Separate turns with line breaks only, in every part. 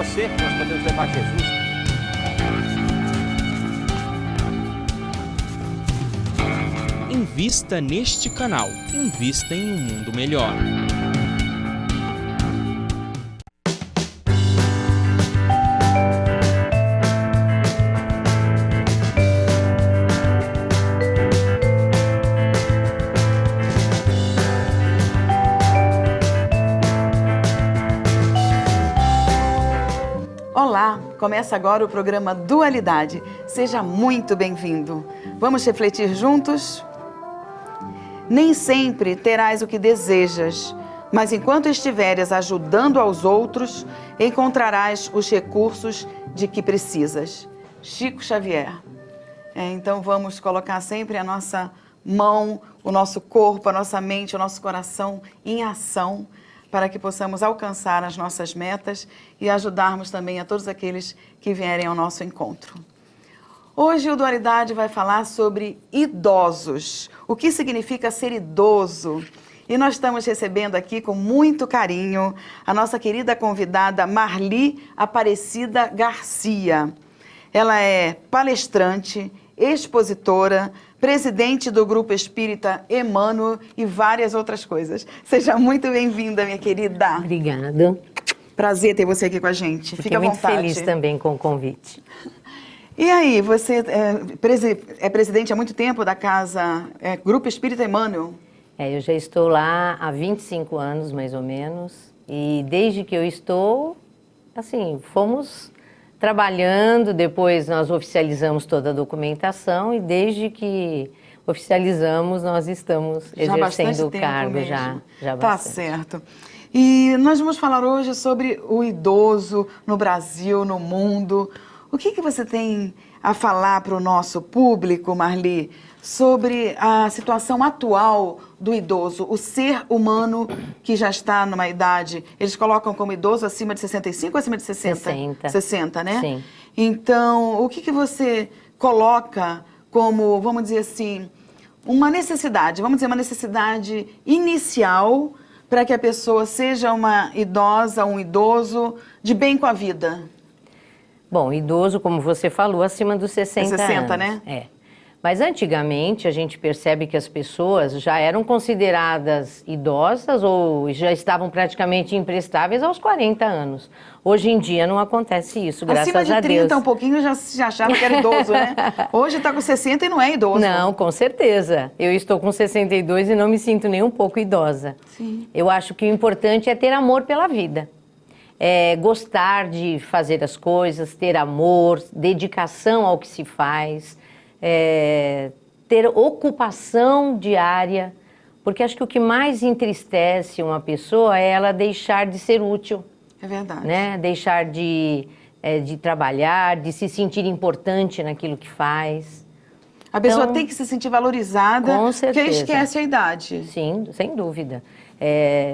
você que nós podemos levar Jesus.
Invista neste canal. Invista em um mundo melhor.
Olá, começa agora o programa Dualidade. Seja muito bem-vindo. Vamos refletir juntos? Nem sempre terás o que desejas, mas enquanto estiveres ajudando aos outros, encontrarás os recursos de que precisas. Chico Xavier. Então vamos colocar sempre a nossa mão, o nosso corpo, a nossa mente, o nosso coração em ação, para que possamos alcançar as nossas metas e ajudarmos também a todos aqueles que vierem ao nosso encontro. Hoje o Dualidade vai falar sobre idosos, o que significa ser idoso. E nós estamos recebendo aqui com muito carinho a nossa querida convidada Marli Aparecida Garcia. Ela é palestrante, expositora, presidente do Grupo Espírita Emmanuel e várias outras coisas. Seja muito bem-vinda, minha querida.
Obrigada.
Prazer ter você aqui com a gente. Fique à vontade.
Fiquei muito feliz também com o convite.
E aí, você é presidente há muito tempo da casa Grupo Espírita Emmanuel?
Eu já estou lá há 25 anos, mais ou menos. E desde que eu estou, assim, fomos trabalhando, depois nós oficializamos toda a documentação e desde que oficializamos nós estamos exercendo o cargo já bastante.
Tá certo. E nós vamos falar hoje sobre o idoso no Brasil, no mundo. O que você tem a falar para o nosso público, Marli, sobre a situação atual do idoso, o ser humano que já está numa idade, eles colocam como idoso acima de 65 ou acima de 60?
60.
60, né?
Sim.
Então, o que você coloca como, vamos dizer assim, uma necessidade, vamos dizer uma necessidade inicial para que a pessoa seja uma idosa, um idoso de bem com a vida?
Bom, idoso, como você falou, acima dos 60
60,
anos.
né?
Mas antigamente a gente percebe que as pessoas já eram consideradas idosas ou já estavam praticamente imprestáveis aos 40 anos. Hoje em dia não acontece isso, graças a Deus.
Acima de 30 um pouquinho já achava que era idoso, né? Hoje está com 60 e não é idoso.
Não, com certeza. Eu estou com 62 e não me sinto nem um pouco idosa.
Sim.
Eu acho que o importante é ter amor pela vida. Gostar de fazer as coisas, ter amor, dedicação ao que se faz, ter ocupação diária, porque acho que o que mais entristece uma pessoa é ela deixar de ser útil.
É verdade.
Né? Deixar de trabalhar, de se sentir importante naquilo que faz.
A pessoa tem que se sentir valorizada,
com certeza.
Porque esquece a idade.
Sim, sem dúvida.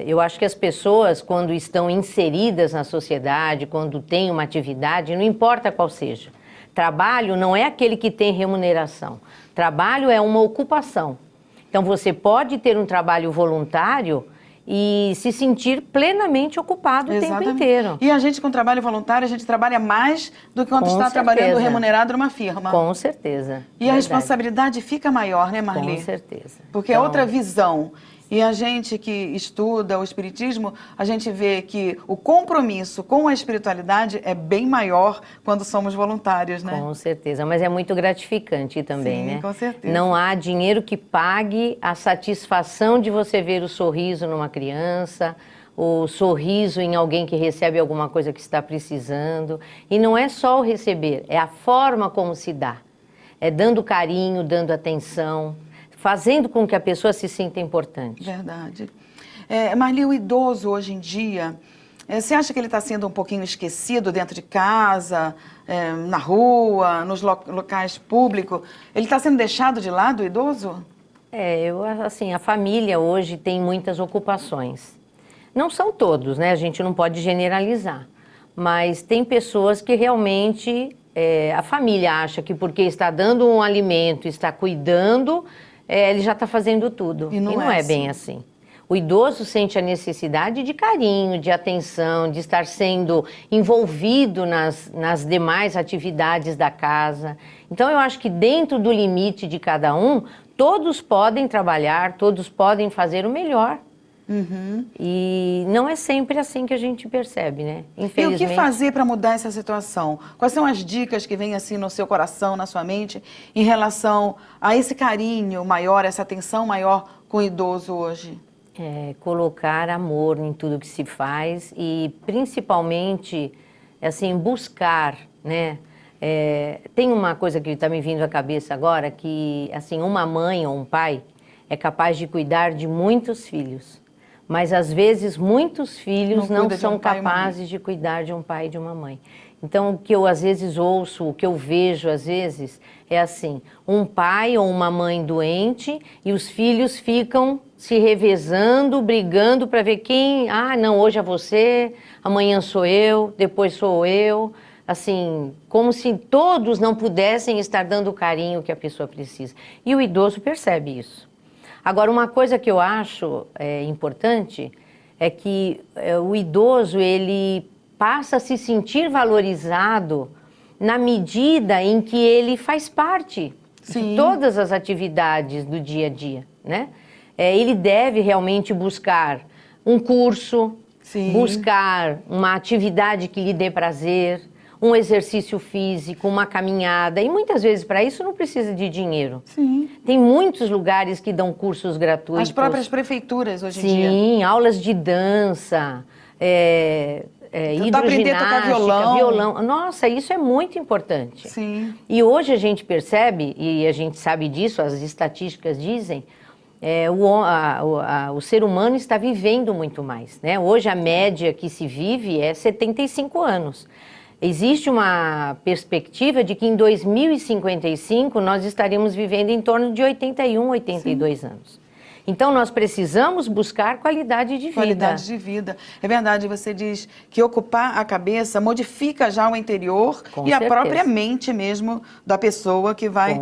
Eu acho que as pessoas, quando estão inseridas na sociedade, quando têm uma atividade, não importa qual seja. Trabalho não é aquele que tem remuneração. Trabalho é uma ocupação. Então, você pode ter um trabalho voluntário e se sentir plenamente ocupado o tempo inteiro.
E a gente, com trabalho voluntário, a gente trabalha mais do que quando está trabalhando remunerado numa firma.
Com certeza.
E a responsabilidade fica maior, né, Marli?
Com certeza.
Porque é outra visão. E a gente que estuda o espiritismo, a gente vê que o compromisso com a espiritualidade é bem maior quando somos voluntários, né?
Com certeza, mas é muito gratificante também, né?
Sim, com certeza.
Não há dinheiro que pague a satisfação de você ver o sorriso numa criança, o sorriso em alguém que recebe alguma coisa que está precisando. E não é só o receber, é a forma como se dá. É dando carinho, dando atenção, fazendo com que a pessoa se sinta importante.
Verdade. Marli, o idoso hoje em dia, você acha que ele está sendo um pouquinho esquecido dentro de casa, na rua, nos locais públicos? Ele está sendo deixado de lado, o idoso?
A família hoje tem muitas ocupações. Não são todos, né? A gente não pode generalizar. Mas tem pessoas que realmente, a família acha que porque está dando um alimento, está cuidando, ele já está fazendo tudo. E não é bem assim. O idoso sente a necessidade de carinho, de atenção, de estar sendo envolvido nas demais atividades da casa. Então, eu acho que dentro do limite de cada um, todos podem trabalhar, todos podem fazer o melhor. E não é sempre assim que a gente percebe, né? Infelizmente.
E o que fazer para mudar essa situação? Quais são as dicas que vêm assim no seu coração, na sua mente, em relação a esse carinho maior, essa atenção maior com o idoso hoje?
Colocar amor em tudo que se faz e principalmente assim buscar, né? Tem uma coisa que está me vindo à cabeça agora, que assim, uma mãe ou um pai é capaz de cuidar de muitos filhos, mas às vezes muitos filhos não são capazes de cuidar de um pai e de uma mãe. Então, o que eu às vezes ouço, o que eu vejo às vezes é assim, um pai ou uma mãe doente e os filhos ficam se revezando, brigando para ver quem, não, hoje é você, amanhã sou eu, depois sou eu, assim, como se todos não pudessem estar dando o carinho que a pessoa precisa. E o idoso percebe isso. Agora, uma coisa que eu acho importante é que o idoso, ele passa a se sentir valorizado na medida em que ele faz parte de todas as atividades do dia a dia, né? Ele deve realmente buscar um curso, buscar uma atividade que lhe dê prazer, um exercício físico, uma caminhada. E muitas vezes para isso não precisa de dinheiro. Tem muitos lugares que dão cursos gratuitos.
As próprias prefeituras hoje em dia.
Sim, aulas de dança,
aprender a tocar violão.
Nossa, isso é muito importante. E hoje a gente percebe, e a gente sabe disso, as estatísticas dizem, o ser humano está vivendo muito mais, né? Hoje a média que se vive é 75 anos. Existe uma perspectiva de que em 2055 nós estaremos vivendo em torno de 81, 82 anos. Então, nós precisamos buscar qualidade de vida.
Qualidade de vida. É verdade, você diz que ocupar a cabeça modifica já o interior e a própria mente mesmo da pessoa que vai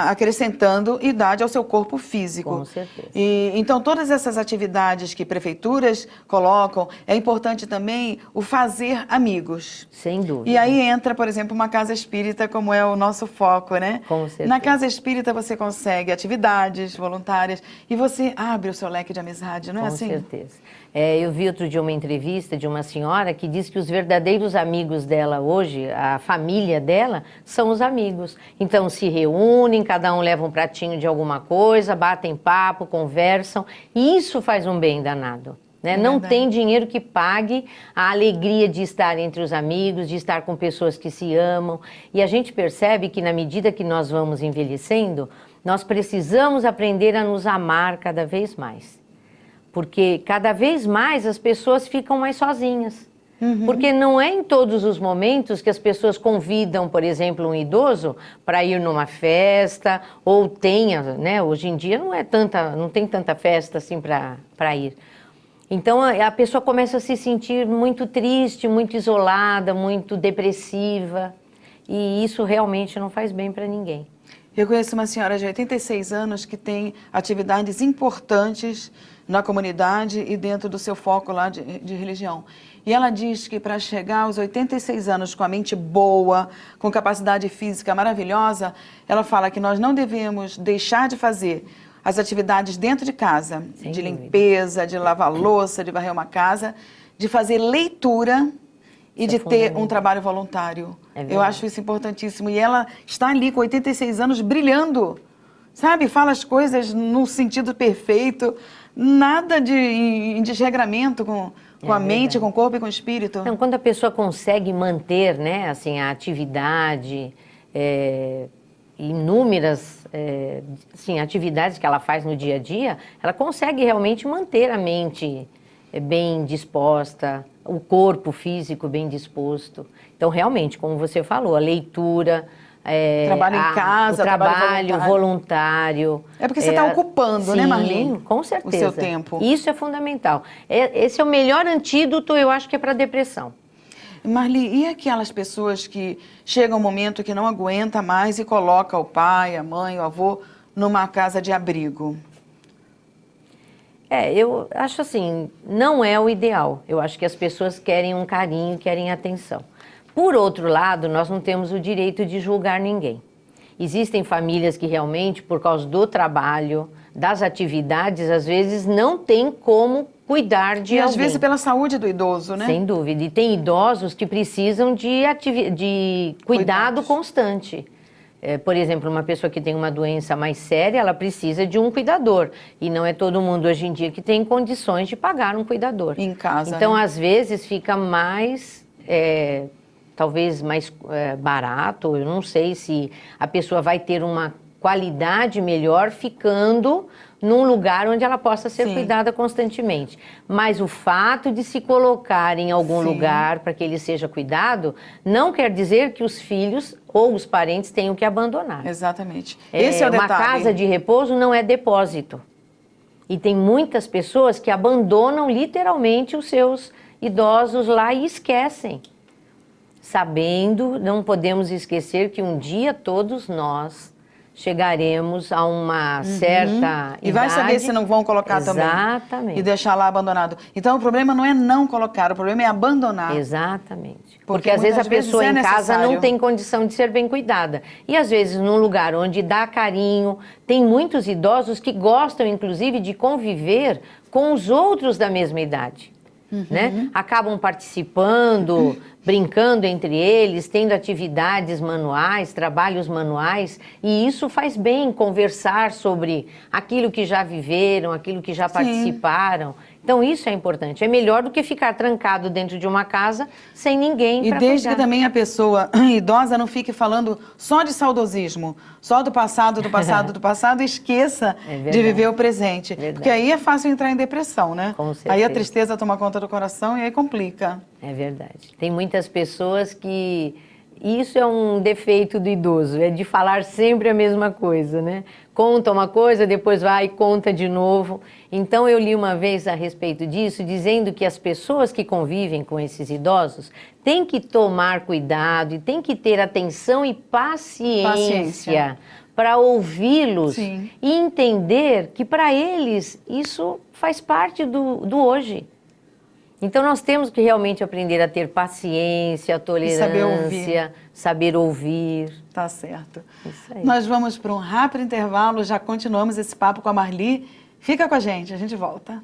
acrescentando idade ao seu corpo físico.
Com certeza.
Então, todas essas atividades que prefeituras colocam, é importante também o fazer amigos.
Sem dúvida.
E aí entra, por exemplo, uma casa espírita, como é o nosso foco, né?
Com certeza.
Na casa espírita você consegue atividades voluntárias e você abre o seu leque de amizade, não é assim?
Com certeza. Eu vi outro dia uma entrevista de uma senhora que diz que os verdadeiros amigos dela hoje, a família dela, são os amigos. Então se reúnem, cada um leva um pratinho de alguma coisa, batem papo, conversam, e isso faz um bem danado. Né? Não tem dinheiro que pague a alegria de estar entre os amigos, de estar com pessoas que se amam. E a gente percebe que na medida que nós vamos envelhecendo, nós precisamos aprender a nos amar cada vez mais. Porque cada vez mais as pessoas ficam mais sozinhas. Porque não é em todos os momentos que as pessoas convidam, por exemplo, um idoso para ir numa festa, ou tenha, né? Hoje em dia não tem tanta festa assim para ir. Então a pessoa começa a se sentir muito triste, muito isolada, muito depressiva. E isso realmente não faz bem para ninguém.
Eu conheço uma senhora de 86 anos que tem atividades importantes na comunidade e dentro do seu foco lá de religião. E ela diz que para chegar aos 86 anos com a mente boa, com capacidade física maravilhosa, ela fala que nós não devemos deixar de fazer as atividades dentro de casa, de limpeza, de lavar louça, de varrer uma casa, de fazer leitura e de ter um trabalho voluntário. Eu acho isso importantíssimo. E ela está ali com 86 anos brilhando, sabe? Fala as coisas no sentido perfeito, nada de desregramento com a mente, com o corpo e com o espírito.
Então, quando a pessoa consegue manter, né, assim, a atividade, inúmeras atividades que ela faz no dia a dia, ela consegue realmente manter a mente bem disposta, o corpo físico bem disposto. Então, realmente, como você falou, a leitura,
trabalho em casa,
o trabalho voluntário.
É porque você está ocupando, né, Marli?
Com certeza.
O seu tempo.
Isso é fundamental. Esse é o melhor antídoto, eu acho que é para a depressão.
Marli, e aquelas pessoas que chegam um momento que não aguenta mais e coloca o pai, a mãe, o avô numa casa de abrigo?
Eu acho assim, não é o ideal. Eu acho que as pessoas querem um carinho, querem atenção. Por outro lado, nós não temos o direito de julgar ninguém. Existem famílias que realmente, por causa do trabalho, das atividades, às vezes não tem como cuidar de alguém.
Às vezes pela saúde do idoso, né?
Sem dúvida. E tem idosos que precisam de cuidado
Cuidados.
constante. Por exemplo, uma pessoa que tem uma doença mais séria, ela precisa de um cuidador. E não é todo mundo hoje em dia que tem condições de pagar um cuidador.
Em casa,
Então,
né?
às vezes, fica mais... talvez mais barato, eu não sei se a pessoa vai ter uma qualidade melhor ficando num lugar onde ela possa ser
Sim.
cuidada constantemente. Mas o fato de se colocar em algum
Sim.
lugar para que ele seja cuidado, não quer dizer que os filhos ou os parentes tenham que abandonar.
Exatamente. Esse é o
Uma
detalhe.
casa de repouso não é depósito. E tem muitas pessoas que abandonam literalmente os seus idosos lá e esquecem. Sabendo, não podemos esquecer que um dia todos nós chegaremos a uma certa
E vai
idade.
saber se não vão colocar também.
Exatamente.
E deixar lá abandonado. Então o problema não é não colocar, o problema é abandonar.
Exatamente.
Porque
Porque às vezes a
muitas vezes
pessoa
é
em casa
necessário.
não tem condição de ser bem cuidada. E às vezes num lugar onde dá carinho, tem muitos idosos que gostam inclusive de conviver com os outros da mesma idade. Né? Acabam participando, brincando entre eles, tendo atividades manuais, trabalhos manuais, e isso faz bem conversar sobre aquilo que já viveram, aquilo que já participaram. Então isso é importante. É melhor do que ficar trancado dentro de uma casa sem ninguém
E
para
desde que
cuidar.
também a pessoa idosa não fique falando só de saudosismo, só do passado, e esqueça
verdade.
de viver o presente.
Verdade.
Porque aí é fácil entrar em depressão, né?
Com certeza.
Aí a tristeza toma conta do coração e aí complica.
É verdade. Tem muitas pessoas que... Isso é um defeito do idoso, é de falar sempre a mesma coisa, né? Conta uma coisa, depois vai e conta de novo. Então, eu li uma vez a respeito disso, dizendo que as pessoas que convivem com esses idosos têm que tomar cuidado e têm que ter atenção e paciência para ouvi-los
Sim.
e entender que, para eles, isso faz parte do hoje. Então, nós temos que realmente aprender a ter paciência, tolerância, saber ouvir.
Tá certo.
Isso aí.
Nós vamos para um rápido intervalo, já continuamos esse papo com a Marli. Fica com a gente volta.